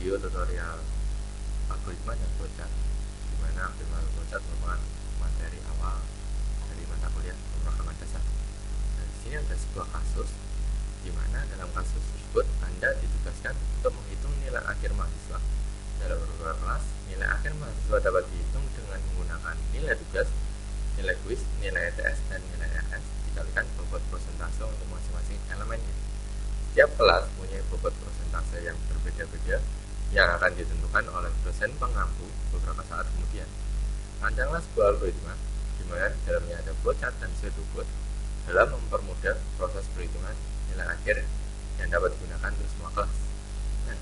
video tutorial algoritma dan flowchart, di mana algoritma dan flowchart merupakan materi awal dari mata kuliah pemrograman dasar. Nah, di sini ada sebuah kasus di mana dalam kasus tersebut Anda ditugaskan untuk menghitung nilai akhir mahasiswa. Dalam beberapa kelas, nilai akhir mahasiswa dapat dihitung dengan menggunakan nilai tugas, nilai kuis, nilai ETS, dan nilai EAS dikalikan bobot prosentase untuk masing-masing elemennya. Setiap kelas punya bobot prosentase yang berbeda-beda yang akan ditentukan oleh dosen pengampu beberapa saat kemudian. Rancanglah sebuah algoritma di mana di dalamnya ada flowchart dan pseudocode dalam mempermudah proses perhitungan nilai akhir yang dapat digunakan untuk semua kelas. Nah,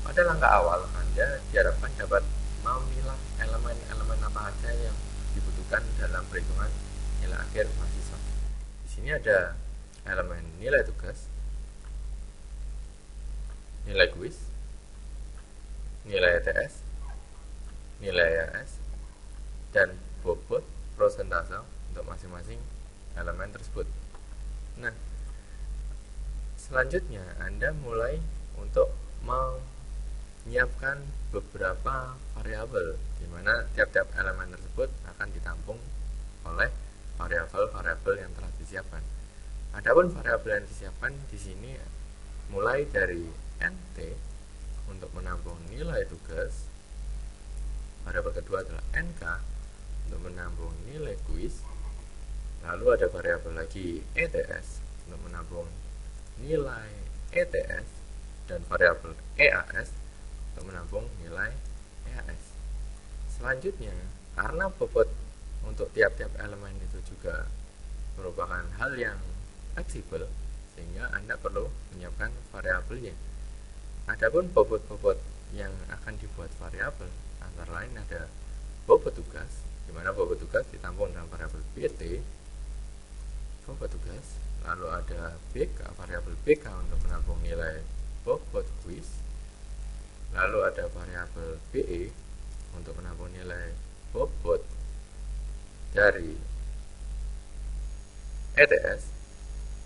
pada langkah awal Anda diharapkan dapat memilah elemen-elemen apa saja yang dibutuhkan dalam perhitungan nilai akhir mahasiswa. Di sini ada elemen nilai tugas, nilai kuis, nilai ETS, nilai EAS, dan bobot prosentase untuk masing-masing elemen tersebut. Nah, selanjutnya Anda mulai untuk menyiapkan beberapa variabel di mana tiap-tiap elemen tersebut akan ditampung oleh variabel-variabel yang telah disiapkan. Adapun variabel yang disiapkan di sini mulai dari NT untuk menampung nilai tugas, variabel kedua adalah NK untuk menampung nilai kuis, lalu ada variabel lagi ETS untuk menampung nilai ETS, dan variabel EAS untuk menampung nilai EAS. Selanjutnya, karena bobot untuk tiap-tiap elemen itu juga merupakan hal yang fleksibel, sehingga Anda perlu menyiapkan variabelnya. Adapun bobot-bobot yang akan dibuat variabel antara lain ada bobot tugas, di mana bobot tugas ditampung dalam variabel BT, bobot tugas, lalu ada BK, variabel BK untuk menampung nilai bobot kuis, lalu ada variabel BE untuk menampung nilai bobot dari ETS,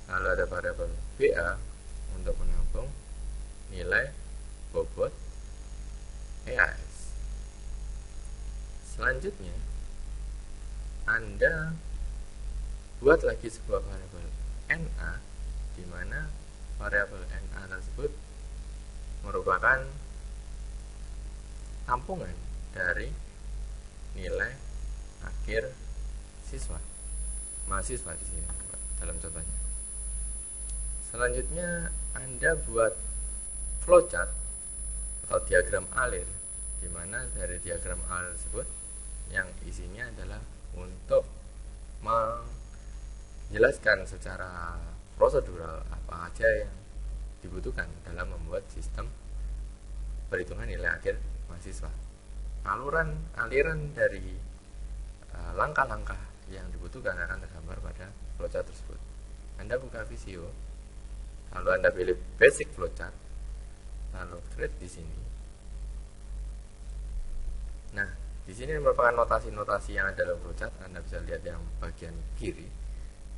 lalu ada variabel BA untuk menampung nilai bobot EAS. Selanjutnya, Anda buat lagi sebuah variabel NA, di mana variabel NA tersebut merupakan tampungan dari nilai akhir mahasiswa di sini dalam contohnya. Selanjutnya, Anda buat flowchart atau diagram alir, di mana dari diagram alir tersebut yang isinya adalah untuk menjelaskan secara prosedural apa aja yang dibutuhkan dalam membuat sistem perhitungan nilai akhir mahasiswa. Aliran dari langkah-langkah yang dibutuhkan akan tergambar pada flowchart tersebut. Anda buka Visio, lalu Anda pilih basic flowchart, lalu create di sini. Nah, di sini merupakan notasi-notasi yang ada dalam flowchart. Anda bisa lihat yang bagian kiri.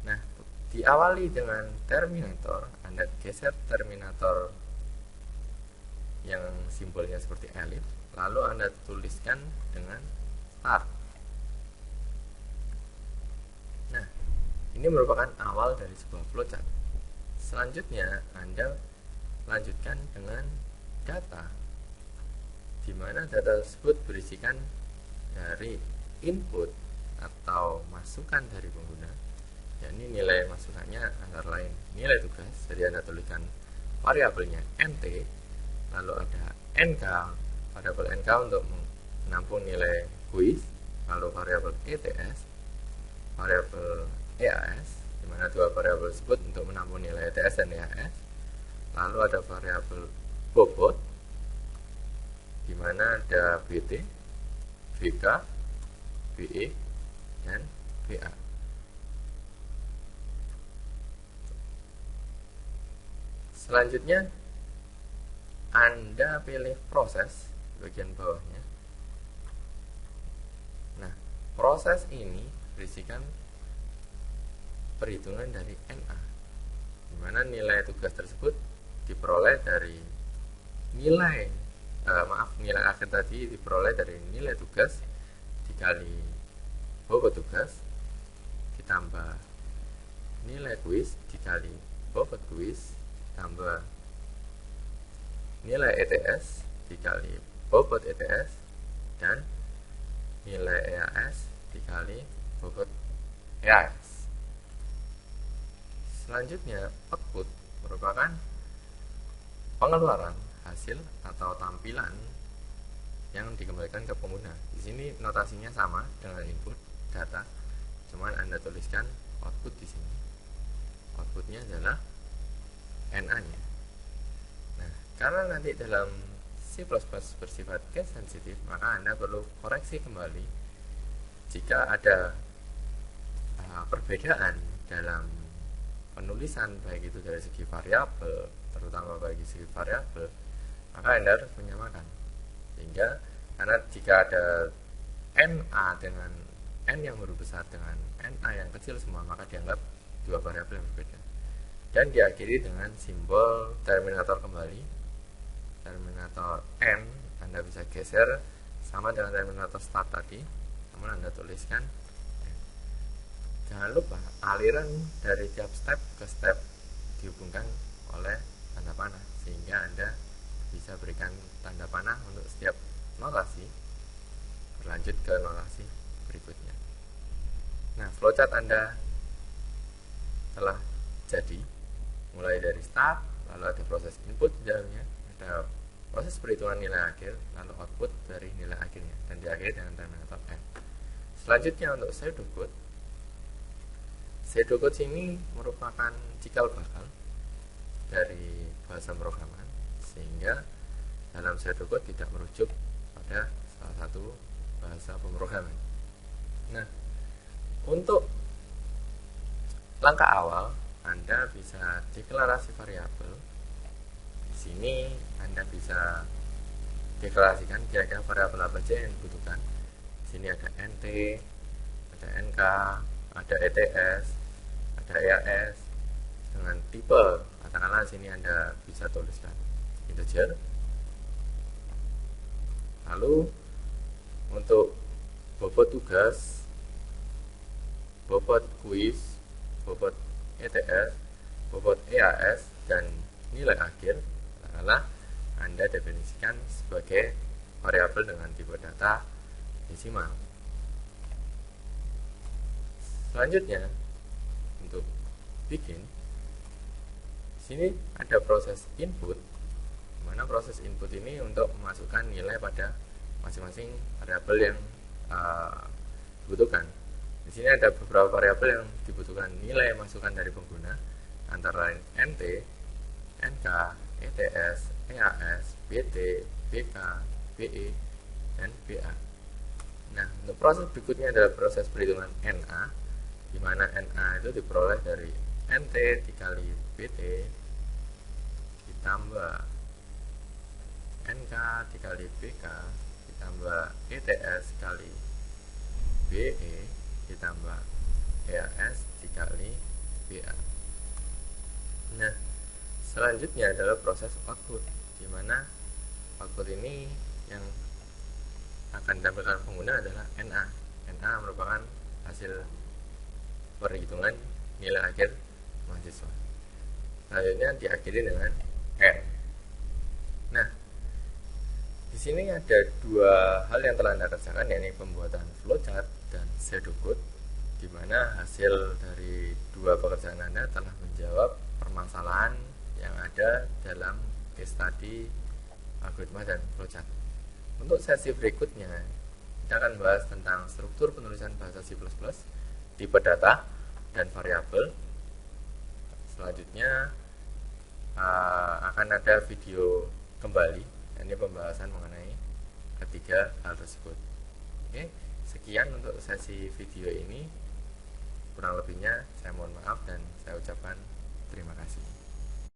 Nah, diawali dengan terminator. Anda geser terminator yang simbolnya seperti ellipse, lalu Anda tuliskan dengan start. Nah, ini merupakan awal dari sebuah flowchart. Selanjutnya, Anda lanjutkan dengan data, di mana data tersebut berisikan dari input atau masukan dari pengguna. Yakni nilai masukannya antara lain nilai tugas, jadi Anda tuliskan variabelnya NT, lalu ada NK, variabel NK untuk menampung nilai kuis, lalu variabel ETS, variabel EAS, di mana dua variabel tersebut untuk menampung nilai ETS dan EAS, lalu ada variabel bobot, di mana ada BT, BK, BE, dan BA. Selanjutnya, Anda pilih proses bagian bawahnya. Nah, proses ini berisikan perhitungan dari NA, di mana nilai tugas tersebut diperoleh dari nilai nilai akhir tadi diperoleh dari nilai tugas dikali bobot tugas ditambah nilai kuis dikali bobot kuis tambah nilai ETS dikali bobot ETS dan nilai EAS dikali bobot EAS. Selanjutnya, output merupakan pengeluaran hasil atau tampilan yang dikembalikan ke pengguna. Di sini notasinya sama dengan input data, cuman Anda tuliskan output di sini. Outputnya adalah NA-nya. Nah, karena nanti dalam C++ bersifat case sensitif, maka Anda perlu koreksi kembali jika ada perbedaan dalam penulisan, baik itu dari segi variabel, terutama bagi segi variabel, maka Anda harus menyamakan. Sehingga karena jika ada NA dengan N yang huruf besar dengan NA yang kecil semua, maka dianggap dua variabel yang berbeda. Dan diakhiri dengan simbol terminator kembali. Terminator N Anda bisa geser sama dengan terminator start tadi, namun Anda tuliskan N. Jangan lupa aliran dari tiap step ke step dihubungkan oleh tanda panah, sehingga Anda bisa berikan tanda panah untuk setiap notasi berlanjut ke notasi berikutnya. Nah, flowchart Anda telah jadi, mulai dari start, lalu ada proses input di dalamnya, ada proses perhitungan nilai akhir, lalu output dari nilai akhirnya, dan diakhiri dengan terminator N. Selanjutnya untuk pseudocode. Pseudocode ini merupakan cikal bakal dari bahasa pemrograman, sehingga dalam pseudocode tidak merujuk pada salah satu bahasa pemrograman. Nah, untuk langkah awal Anda bisa deklarasi variabel. Di sini Anda bisa deklarasikan kira-kira variabel apa saja yang dibutuhkan. Di sini ada NT, ada NK, ada ETS, ada EAS dengan tipe. Katakanlah di sini Anda bisa tuliskan integer. Lalu untuk bobot tugas, bobot kuis, bobot ETS, bobot EAS, dan nilai akhir adalah Anda definisikan sebagai variabel dengan tipe data desimal. Selanjutnya, untuk bikin, di sini ada proses input, di mana proses input ini untuk memasukkan nilai pada masing-masing variabel yang dibutuhkan. Di sini ada beberapa variabel yang dibutuhkan nilai masukan dari pengguna, antara lain NT, NK, ETS, EAS, BT, BK, BE, dan BA. Nah, untuk proses berikutnya adalah proses perhitungan NA, di mana NA itu diperoleh dari NT dikali BT ditambah NK dikali BK ditambah ETS dikali BE ditambah EAS dikali BA. Nah, selanjutnya adalah proses output, di mana output ini yang akan ditampilkan pengguna adalah NA. NA merupakan hasil perhitungan nilai akhir mahasiswa. Selanjutnya diakhiri dengan N. Nah, di sini ada dua hal yang telah Anda kerjakan, yakni pembuatan flowchart dan pseudocode, di mana hasil dari dua pekerjaan Anda telah menjawab permasalahan yang ada dalam case study algoritma dan flowchart. Untuk sesi berikutnya, kita akan bahas tentang struktur penulisan bahasa C++, tipe data, dan variabel. Selanjutnya akan ada video kembali, ini pembahasan mengenai ketiga hal tersebut. Oke, sekian untuk sesi video ini. Kurang lebihnya saya mohon maaf dan saya ucapkan terima kasih.